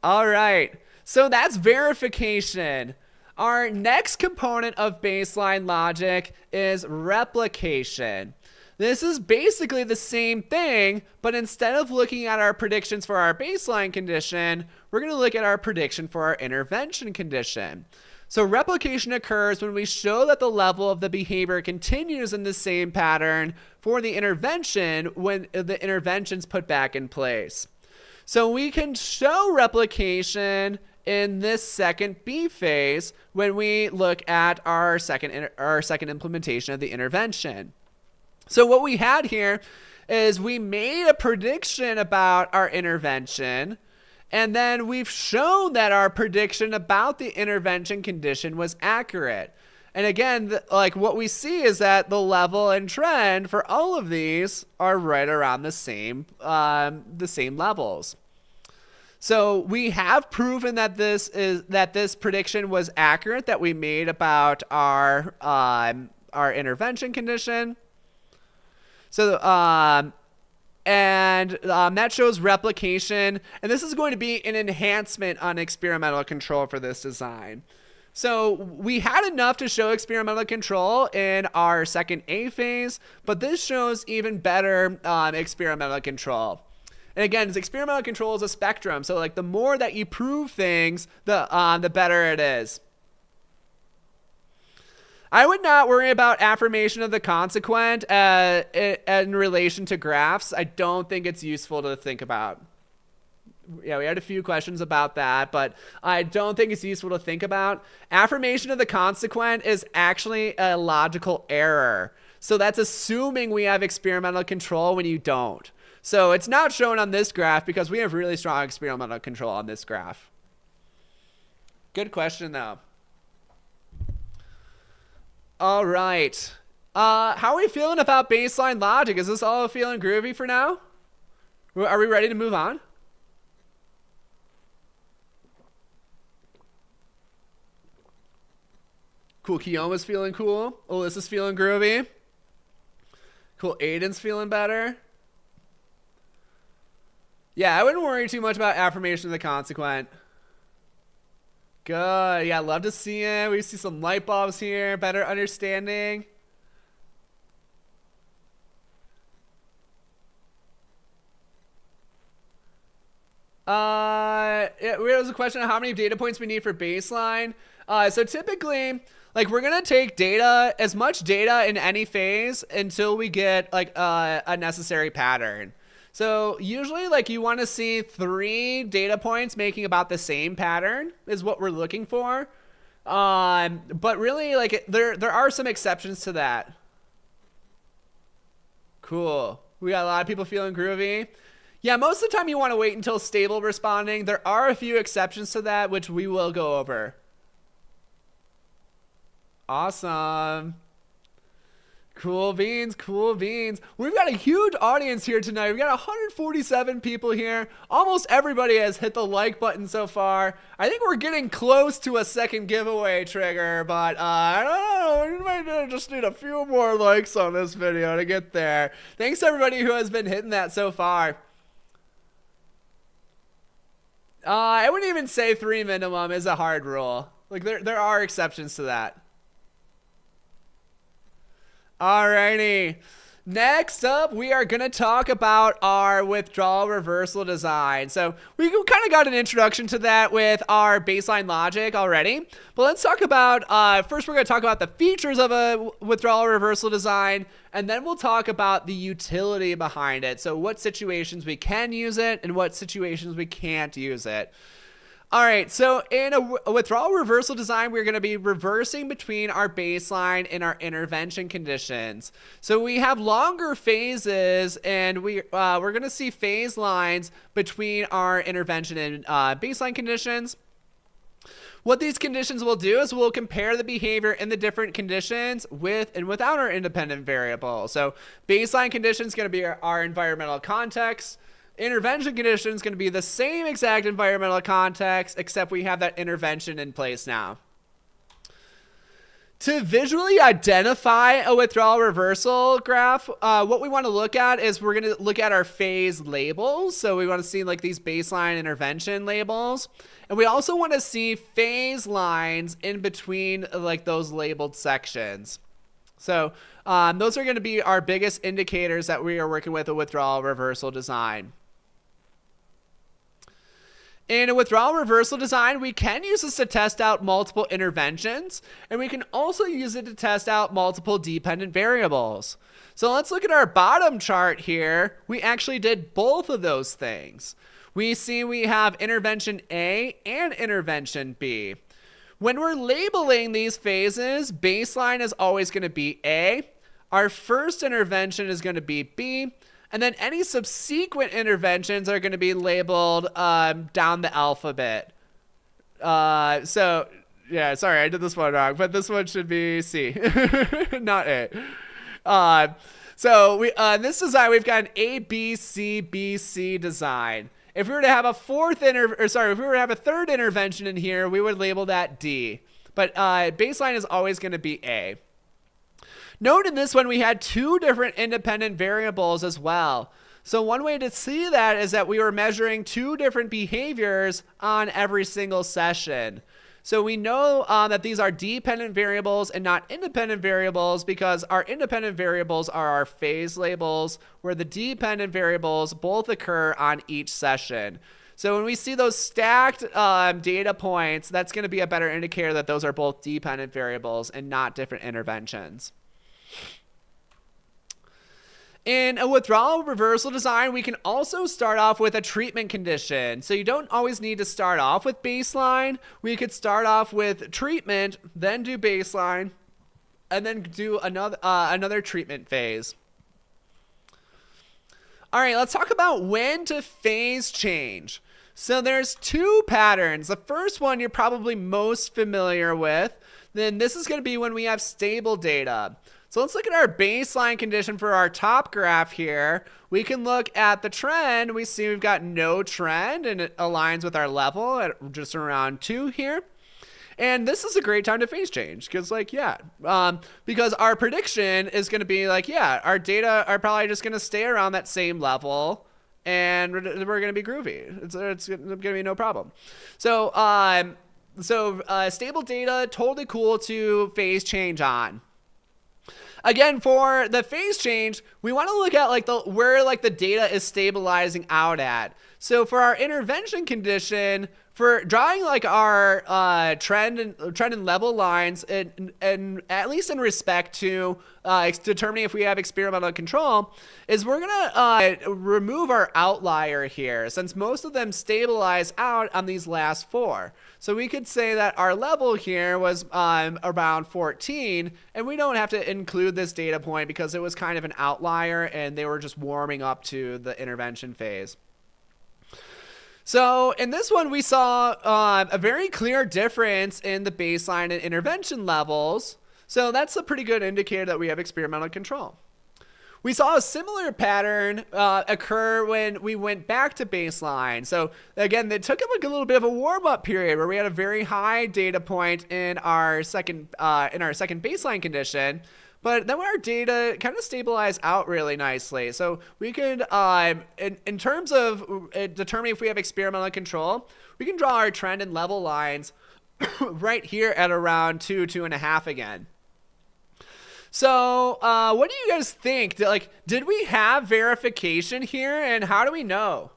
[SPEAKER 1] All right. So that's verification. Our next component of baseline logic is replication. This is basically the same thing, but instead of looking at our predictions for our baseline condition, we're going to look at our prediction for our intervention condition. So replication occurs when we show that the level of the behavior continues in the same pattern for the intervention when the intervention's put back in place. So we can show replication in this second B phase when we look at our second implementation of the intervention. So what we had here is we made a prediction about our intervention, and then we've shown that our prediction about the intervention condition was accurate. And again, like what we see is that the level and trend for all of these are right around the same levels. So we have proven that this prediction was accurate that we made about our intervention condition. So that shows replication, and this is going to be an enhancement on experimental control for this design. So we had enough to show experimental control in our second A phase, but this shows even better experimental control. And again, experimental control is a spectrum, so like the more that you prove things, the better it is. I would not worry about affirmation of the consequent in relation to graphs. I don't think it's useful to think about. Yeah, we had a few questions about that, but I don't think it's useful to think about. Affirmation of the consequent is actually a logical error. So that's assuming we have experimental control when you don't. So it's not shown on this graph because we have really strong experimental control on this graph. Good question, though. All right. How are we feeling about baseline logic? Is this all feeling groovy for now? Are we ready to move on? Cool. Kiyoma's feeling cool. Alyssa's feeling groovy. Cool. Aiden's feeling better. Yeah, I wouldn't worry too much about affirmation of the consequent. Good. Yeah, love to see it. We see some light bulbs here. Better understanding. Yeah, there was a question of how many data points we need for baseline. So typically, like we're gonna take data, as much data in any phase until we get like a necessary pattern. So usually like you want to see 3 data points making about the same pattern is what we're looking for. But really like there are some exceptions to that. Cool. We got a lot of people feeling groovy. Yeah, most of the time you want to wait until stable responding. There are a few exceptions to that, which we will go over. Awesome. Cool beans, cool beans. We've got a huge audience here tonight. We've got 147 people here. Almost everybody has hit the like button so far. I think we're getting close to a second giveaway trigger, but I don't know. We might just need a few more likes on this video to get there. Thanks to everybody who has been hitting that so far. I wouldn't even say 3 minimum is a hard rule. Like there are exceptions to that. Alrighty. Next up, we are going to talk about our withdrawal reversal design. So we kind of got an introduction to that with our baseline logic already. But let's talk about, first we're going to talk about the features of a withdrawal reversal design, and then we'll talk about the utility behind it. So what situations we can use it and what situations we can't use it. All right, so in a withdrawal reversal design, we're going to be reversing between our baseline and our intervention conditions. So we have longer phases, and we're going to see phase lines between our intervention and baseline conditions. What these conditions will do is we'll compare the behavior in the different conditions with and without our independent variable. So baseline condition is going to be our environmental context. Intervention condition is going to be the same exact environmental context, except we have that intervention in place now. To visually identify a withdrawal reversal graph, what we want to look at is we're going to look at our phase labels. So we want to see like these baseline intervention labels. And we also want to see phase lines in between like those labeled sections. So those are going to be our biggest indicators that we are working with a withdrawal reversal design. In a withdrawal reversal design, we can use this to test out multiple interventions, and we can also use it to test out multiple dependent variables. So let's look at our bottom chart here. We actually did both of those things. We see we have intervention A and intervention B. When we're labeling these phases, baseline is always going to be A. Our first intervention is going to be B. And then any subsequent interventions are going to be labeled down the alphabet. So, yeah, sorry, I did this one wrong, but this one should be C, not A. So this design, we've got an A, B, C, B, C design. If we were to have a third intervention in here, we would label that D. But baseline is always going to be A. Note in this one, we had two different independent variables as well. So one way to see that is that we were measuring two different behaviors on every single session. So we know that these are dependent variables and not independent variables because our independent variables are our phase labels, where the dependent variables both occur on each session. So when we see those stacked data points, that's going to be a better indicator that those are both dependent variables and not different interventions. In a withdrawal reversal design, we can also start off with a treatment condition. So you don't always need to start off with baseline. We could start off with treatment, then do baseline, and then do another treatment phase. All right, let's talk about when to phase change. So there's two patterns. The first one you're probably most familiar with. Then this is going to be when we have stable data. So let's look at our baseline condition for our top graph here. We can look at the trend. We see we've got no trend, and it aligns with our level at just around 2 here. And this is a great time to phase change because, because our prediction is going to be our data are probably just going to stay around that same level, and we're going to be groovy. It's going to be no problem. So, stable data, totally cool to phase change on. Again, for the phase change, we want to look at where the data is stabilizing out at. So for our intervention condition, for drawing our trend and level lines, and at least in respect to determining if we have experimental control, is we're gonna remove our outlier here, since most of them stabilize out on these last 4. So we could say that our level here was around 14, and we don't have to include this data point because it was kind of an outlier and they were just warming up to the intervention phase. So in this one, we saw a very clear difference in the baseline and intervention levels. So that's a pretty good indicator that we have experimental control. We saw a similar pattern occur when we went back to baseline. So again, it took a little bit of a warm-up period where we had a very high data point in our second baseline condition. But then our data kind of stabilized out really nicely. So we could, in terms of determining if we have experimental control, we can draw our trend and level lines right here at around 2.5 again. So what do you guys think? Did we have verification here, and how do we know?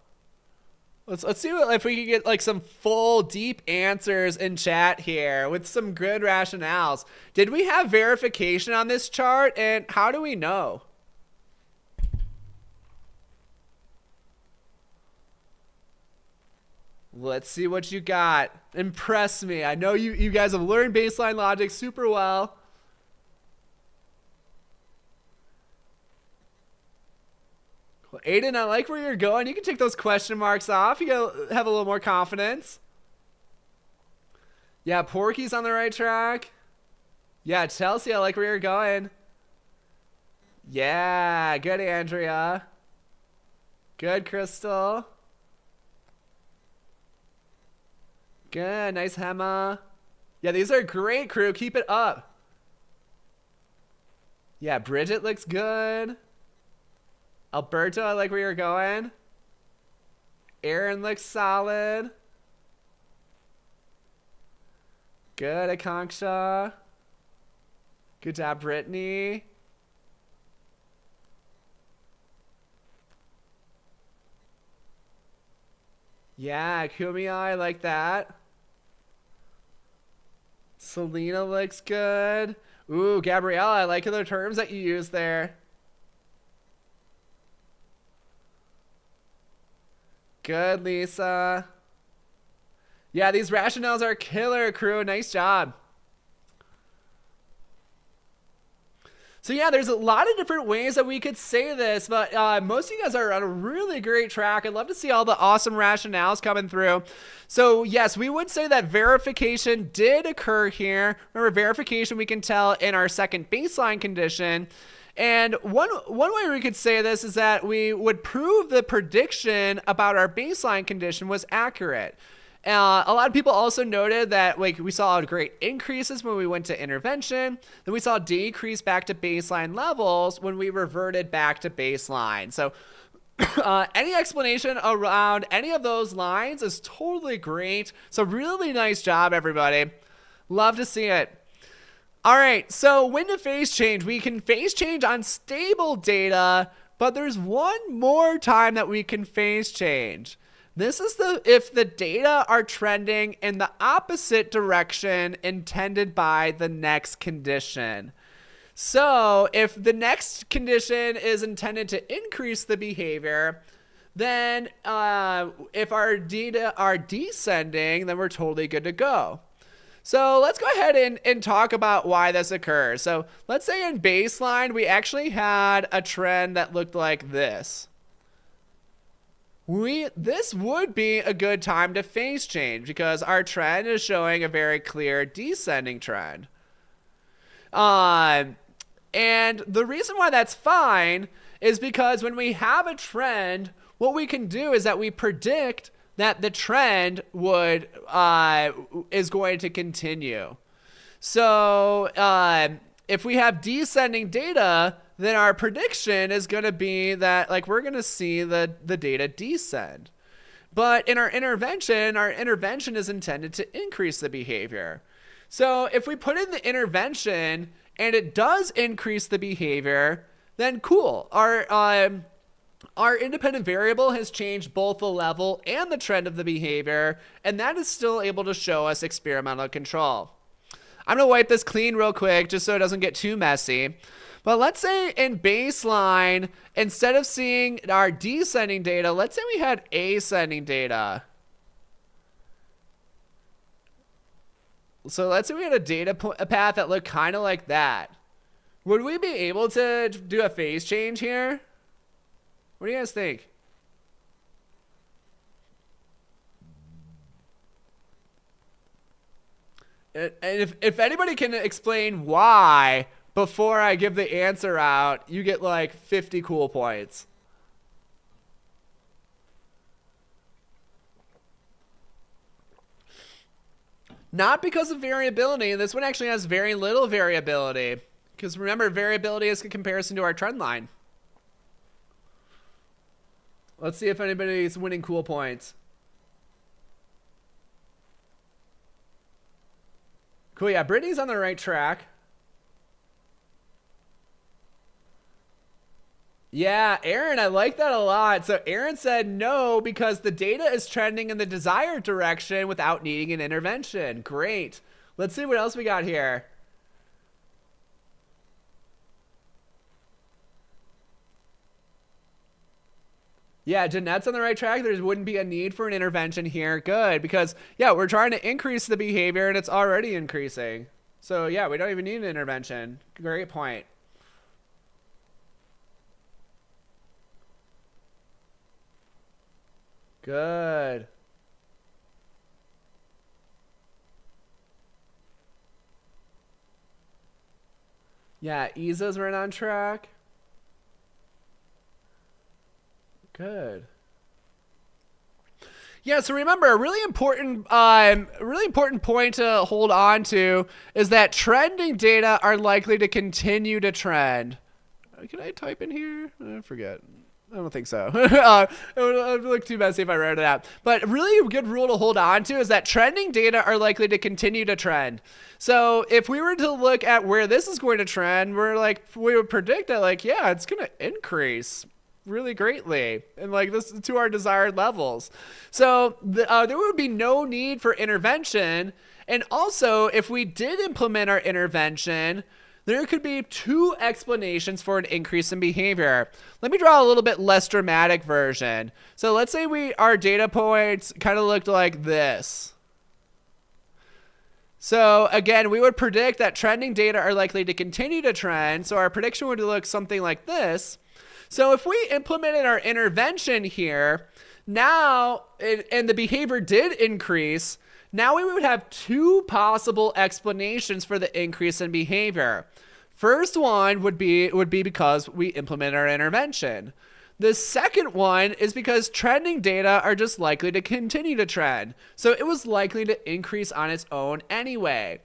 [SPEAKER 1] Let's see if we can get some full deep answers in chat here with some good rationales. Did we have verification on this chart, and how do we know? Let's see what you got. Impress me. I know you guys have learned baseline logic super well. Well, Aiden, I like where you're going. You can take those question marks off. You gotta have a little more confidence. Yeah, Porky's on the right track. Yeah, Chelsea, I like where you're going. Yeah, good, Andrea. Good, Crystal. Good, nice, Hema. Yeah, these are great, crew. Keep it up. Yeah, Bridget looks good. Alberto, I like where you're going. Aaron looks solid. Good, Akanksha. Good job, Brittany. Yeah, Kumia, I like that. Selena looks good. Ooh, Gabriella, I like the terms that you use there. Good, Lisa. Yeah, these rationales are killer, crew. Nice job. So yeah, there's a lot of different ways that we could say this, but most of you guys are on a really great track. I'd love to see all the awesome rationales coming through. So yes, we would say that verification did occur here. Remember, verification we can tell in our second baseline condition. And one way we could say this is that we would prove the prediction about our baseline condition was accurate. A lot of people also noted that we saw great increases when we went to intervention. Then we saw decrease back to baseline levels when we reverted back to baseline. So any explanation around any of those lines is totally great. So really nice job, everybody. Love to see it. All right, so when to phase change? We can phase change on stable data, but there's one more time that we can phase change. This is if the data are trending in the opposite direction intended by the next condition. So if the next condition is intended to increase the behavior, then if our data are descending, then we're totally good to go. So let's go ahead and talk about why this occurs. So let's say in baseline, we actually had a trend that looked like this. This would be a good time to phase change because our trend is showing a very clear descending trend. And the reason why that's fine is because when we have a trend, what we can do is that we predict that the trend is going to continue. So if we have descending data, then our prediction is going to be that we're going to see the data descend. But in our intervention is intended to increase the behavior. So if we put in the intervention and it does increase the behavior, then cool. Our independent variable has changed both the level and the trend of the behavior, and that is still able to show us experimental control. I'm going to wipe this clean real quick just so it doesn't get too messy. But let's say in baseline, instead of seeing our descending data, let's say we had ascending data. So let's say we had a data path that looked kind of like that. Would we be able to do a phase change here? What do you guys think? And if anybody can explain why before I give the answer out, you get 50 cool points. Not because of variability. This one actually has very little variability. Because remember, variability is in comparison to our trend line. Let's see if anybody's winning cool points. Cool, yeah, Brittany's on the right track. Yeah, Aaron, I like that a lot. So Aaron said no because the data is trending in the desired direction without needing an intervention. Great. Let's see what else we got here. Yeah, Jeanette's on the right track. There wouldn't be a need for an intervention here. Good, because, yeah, we're trying to increase the behavior, and it's already increasing. So, yeah, we don't even need an intervention. Great point. Good. Yeah, Isa's right on track. Good. Yeah, so remember, a really important point to hold on to is that trending data are likely to continue to trend. Can I type in here? I forget. I don't think so. It would look too messy if I wrote it out. But really a good rule to hold on to is that trending data are likely to continue to trend. So if we were to look at where this is going to trend, we would predict that yeah, it's going to increase really greatly and this to our desired levels. So there would be no need for intervention. And also, if we did implement our intervention, there could be two explanations for an increase in behavior. Let me draw a little bit less dramatic version. So let's say our data points kind of looked like this. So again, we would predict that trending data are likely to continue to trend. So our prediction would look something like this. So if we implemented our intervention here, now, and the behavior did increase, now we would have two possible explanations for the increase in behavior. First one would be because we implement our intervention. The second one is because trending data are just likely to continue to trend. So it was likely to increase on its own anyway.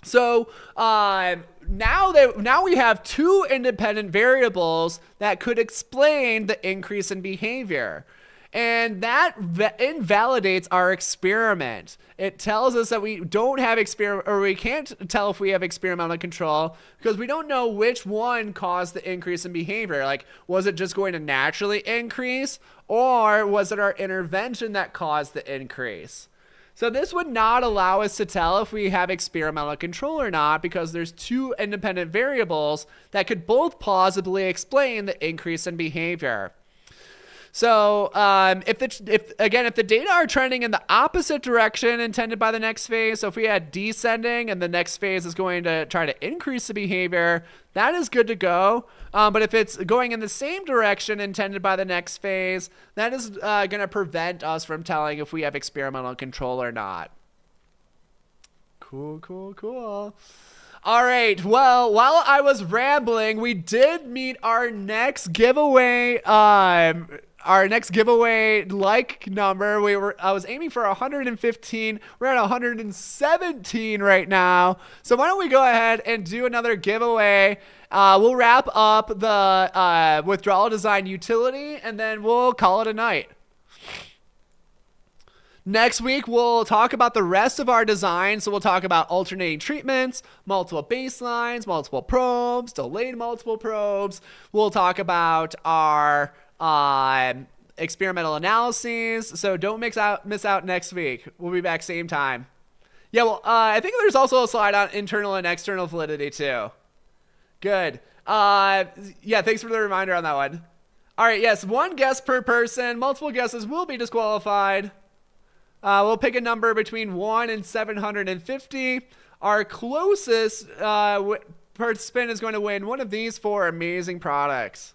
[SPEAKER 1] So now we have two independent variables that could explain the increase in behavior. And that invalidates our experiment. It tells us that we don't have we can't tell if we have experimental control because we don't know which one caused the increase in behavior. Was it just going to naturally increase, or was it our intervention that caused the increase? So this would not allow us to tell if we have experimental control or not because there's two independent variables that could both plausibly explain the increase in behavior. So if the data are trending in the opposite direction intended by the next phase, so if we had descending and the next phase is going to try to increase the behavior, that is good to go. But if it's going in the same direction intended by the next phase, that is going to prevent us from telling if we have experimental control or not. Cool. All right. Well, while I was rambling, we did meet our next giveaway. Our next giveaway number, I was aiming for 115. We're at 117 right now. So why don't we go ahead and do another giveaway? We'll wrap up the withdrawal design utility, and then we'll call it a night. Next week, we'll talk about the rest of our design. So we'll talk about alternating treatments, multiple baselines, multiple probes, delayed multiple probes. We'll talk about our experimental analyses. So don't miss out next week. We'll be back same time. Yeah, well, I think there's also a slide on internal and external validity too. Good. Yeah, thanks for the reminder on that one. All right, yes, one guess per person. Multiple guesses will be disqualified. We'll pick a number between 1 and 750. Our closest participant is going to win one of these four amazing products.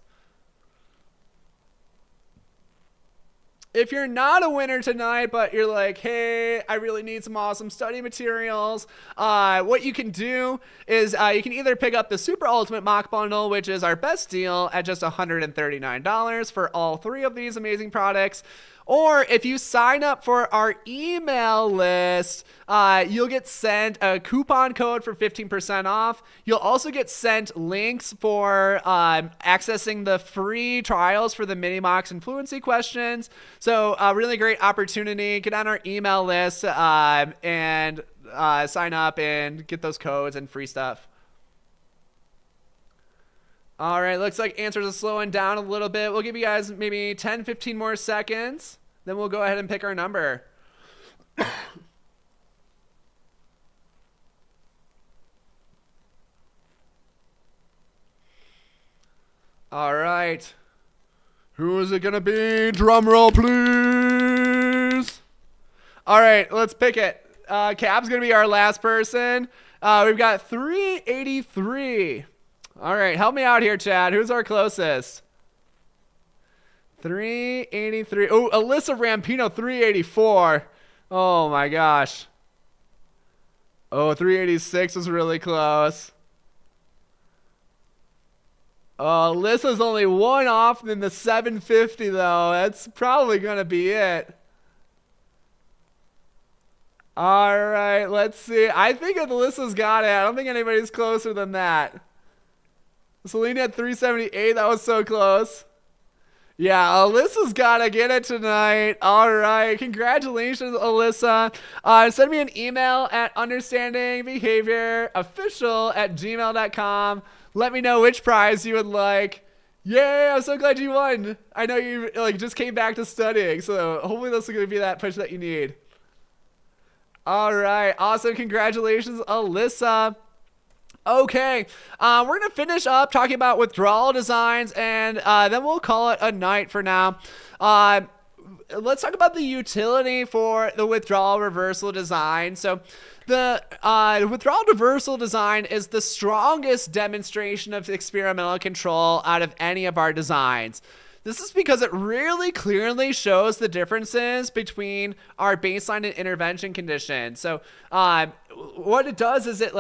[SPEAKER 1] If you're not a winner tonight, but you're like, hey, I really need some awesome study materials, what you can do is you can either pick up the Super Ultimate Mock Bundle, which is our best deal at just $139 for all three of these amazing products. Or if you sign up for our email list, you'll get sent a coupon code for 15% off. You'll also get sent links for accessing the free trials for the mini mocks and fluency questions. So a really great opportunity. Get on our email list and sign up and get those codes and free stuff. All right, looks like answers are slowing down a little bit. We'll give you guys maybe 10, 15 more seconds. Then we'll go ahead and pick our number. All right. Who is it going to be? Drum roll, please. All right, let's pick it. Cab's going to be our last person. We've got 383. All right, help me out here, Chad. Who's our closest? 383. Oh, Alyssa Rampino, 384. Oh, my gosh. Oh, 386 was really close. Oh, Alyssa's only one off than the 750, though. That's probably going to be it. All right, let's see. I think Alyssa's got it. I don't think anybody's closer than that. Selena at 378. That was so close. Yeah, Alyssa's gotta get it tonight. All right. Congratulations, Alyssa. Send me an email at understandingbehaviorofficial@gmail.com. Let me know which prize you would like. Yay, I'm so glad you won. I know you like just came back to studying, so hopefully this is gonna be that push that you need. All right. Awesome. Congratulations, Alyssa. Okay, we're gonna finish up talking about withdrawal designs, and then we'll call it a night for now. Uh, let's talk about the utility for the withdrawal reversal design. So, the withdrawal reversal design is the strongest demonstration of experimental control out of any of our designs. This is because it really clearly shows the differences between our baseline and intervention conditions. So, what it does is it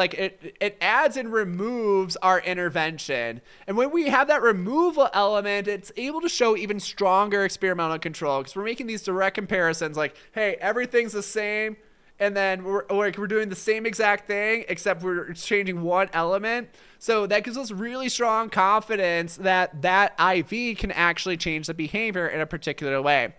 [SPEAKER 1] adds and removes our intervention. And when we have that removal element, it's able to show even stronger experimental control because we're making these direct comparisons like, hey, everything's the same. And then we're doing the same exact thing, except we're changing one element. So that gives us really strong confidence that that IV can actually change the behavior in a particular way.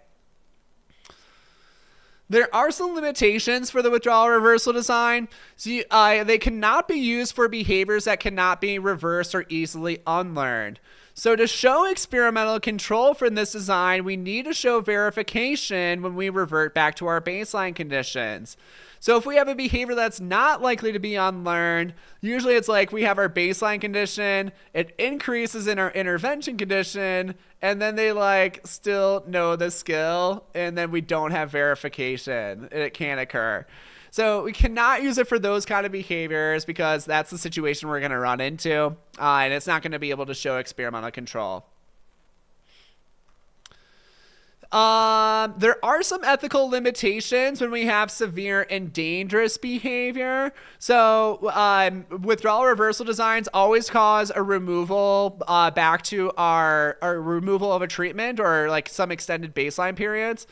[SPEAKER 1] There are some limitations for the withdrawal reversal design. So they cannot be used for behaviors that cannot be reversed or easily unlearned. So to show experimental control from this design, we need to show verification when we revert back to our baseline conditions. So if we have a behavior that's not likely to be unlearned, usually it's like we have our baseline condition, it increases in our intervention condition, and then they like still know the skill, and then we don't have verification, and it can occur. So we cannot use it for those kind of behaviors because that's the situation we're going to run into, and it's not going to be able to show experimental control. There are some ethical limitations when we have severe and dangerous behavior. So withdrawal reversal designs always cause a removal back to our removal of a treatment or like some extended baseline periods.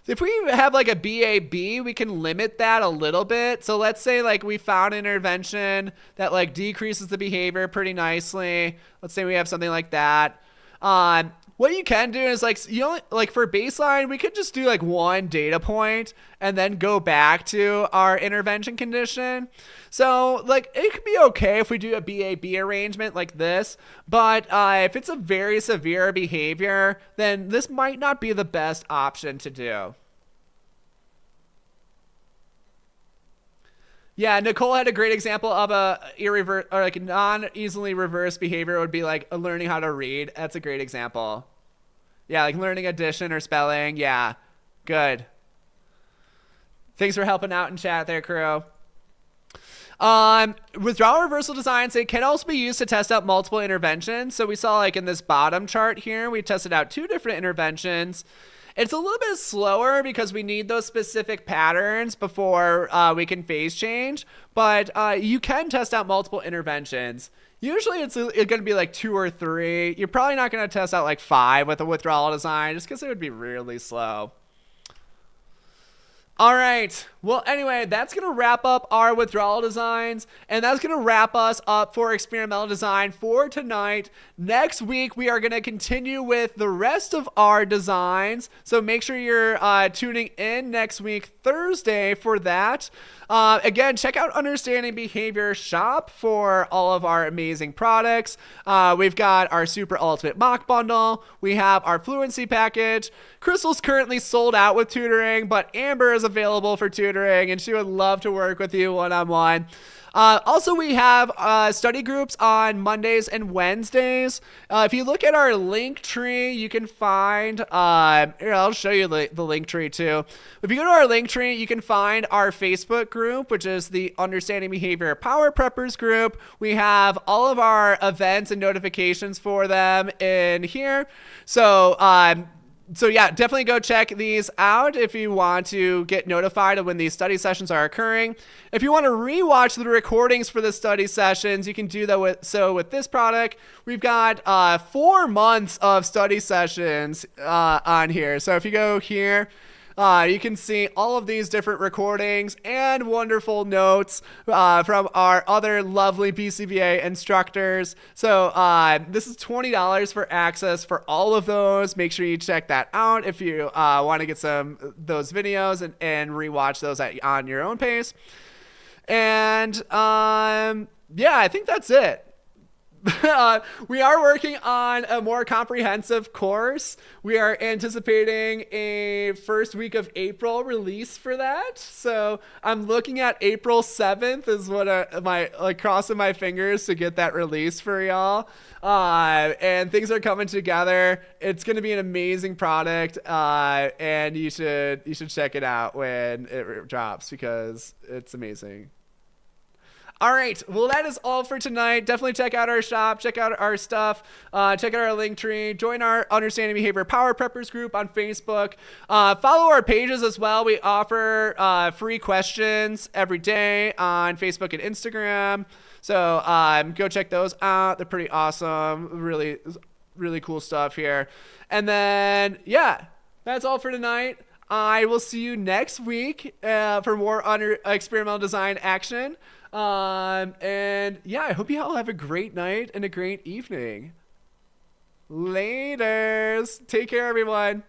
[SPEAKER 1] If we have like a BAB, we can limit that a little bit. So let's say like we found an intervention that like decreases the behavior pretty nicely. Let's say we have something like that. What you can do is like, you know, like for baseline, we could just do like one data point and then go back to our intervention condition. So like it could be okay if we do a BAB arrangement like this, but if it's a very severe behavior, then this might not be the best option to do. Yeah, Nicole had a great example of a non-easily reversed behavior would be like learning how to read. That's a great example. Yeah, like learning addition or spelling. Yeah, good. Thanks for helping out in chat there, crew. Withdrawal reversal designs, they can also be used to test out multiple interventions. So we saw like in this bottom chart here, we tested out 2 different interventions. It's a little bit slower because we need those specific patterns before we can phase change, but you can test out multiple interventions. Usually it's going to be like 2 or 3. You're probably not going to test out like 5 with a withdrawal design just because it would be really slow. All right. Well, anyway, that's going to wrap up our withdrawal designs, and that's going to wrap us up for experimental design for tonight. Next week, we are going to continue with the rest of our designs, so make sure you're tuning in next week, Thursday, for that. Again, check out Understanding Behavior Shop for all of our amazing products. We've got our Super Ultimate Mock Bundle. We have our Fluency Package. Crystal's currently sold out with tutoring, but Amber is available for tutoring, and she would love to work with you one-on-one. Also, we have study groups on Mondays and Wednesdays. If you look at our link tree, you can find, here, I'll show you the link tree too. If you go to our link tree, you can find our Facebook group, which is the Understanding Behavior Power Preppers group. We have all of our events and notifications for them in here. So yeah, definitely go check these out if you want to get notified of when these study sessions are occurring. If you want to rewatch the recordings for the study sessions, you can do that with this product. We've got 4 months of study sessions on here. So if you go here, You can see all of these different recordings and wonderful notes from our other lovely BCBA instructors. So this is $20 for access for all of those. Make sure you check that out if you want to get those videos and rewatch those on your own pace. And yeah, I think that's it. We are working on a more comprehensive course. We are anticipating a first week of April release for that. So I'm looking at April 7th is what crossing my fingers to get that release for y'all. And things are coming together. It's going to be an amazing product. And you should check it out when it drops because it's amazing. All right, well, that is all for tonight. Definitely check out our shop, check out our stuff, check out our link tree, join our Understanding Behavior Power Preppers group on Facebook. Follow our pages as well. We offer free questions every day on Facebook and Instagram. So go check those out. They're pretty awesome. Really, really cool stuff here. And then, yeah, that's all for tonight. I will see you next week for more experimental design action. And yeah, I hope you all have a great night and a great evening. Laters. Take care, everyone.